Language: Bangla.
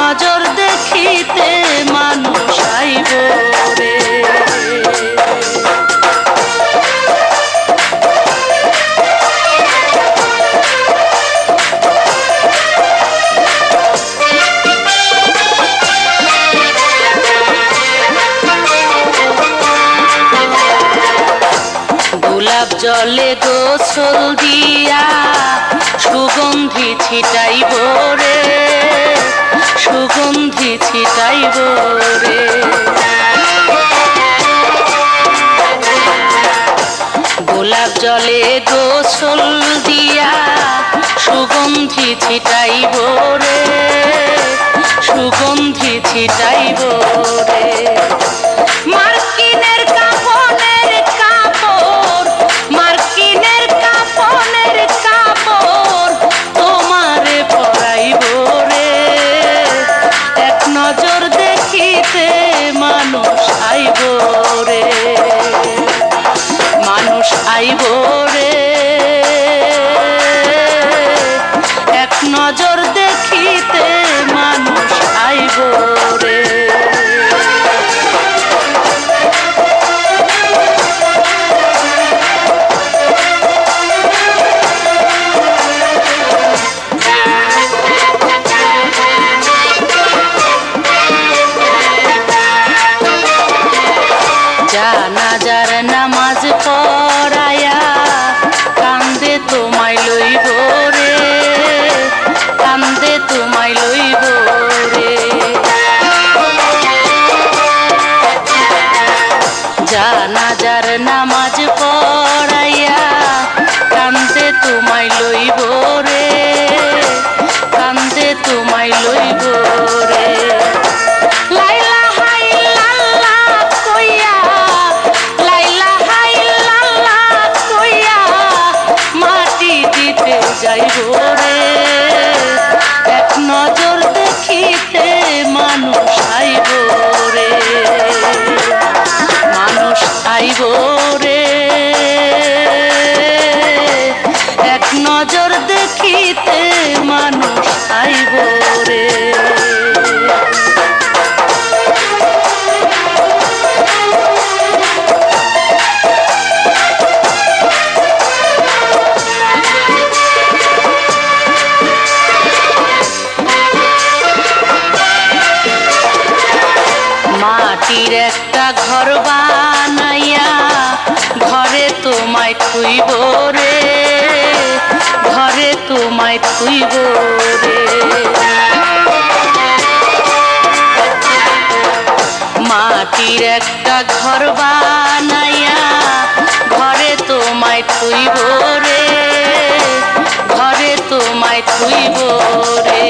নজর দেখিতে মানুষ আইব রে। গোলাপ জলে গোসল দিয়া সুগন্ধি ছিটাইব রে, সুগন্ধি ছিটাইব রে। গোলাপ জলে গোসল দিয়া সুগন্ধি ছিটাইব রে, সুগন্ধি ছিটাইব রে। মার্কিনের কাপনের কাপড়, মার্কিনের কাপনের কাপড় তোমারে পরাইব রে। এক নজর দেখিতে মানুষ আইব রে, মানুষ আইব রে। এক নজর দেখিতে মানুষ আইব রে। জানাজার নামাজ পড়ায়া কান্দে তোমায় লইব রে, কান্দে তোমায় লইব রে। জানাজার নামাজ পড়াইয়া কান্দে তোমায় লইব রে, কান্দে তোমায় লইব রে। যাইব রে, এক নজর দেখিতে মানুষ আইব রে, মানুষ আইব রে। এক নজর দেখিতে মানুষ আইব রে। মাটির একটা ঘর বানাইয়া ঘরে তোমায় থুইব রে, ঘরে তোমায় থুইব রে। মাটির একটা ঘর বানাইয়া ঘরে তোমায় থুইব রে, ঘরে তোমায় থুইব রে।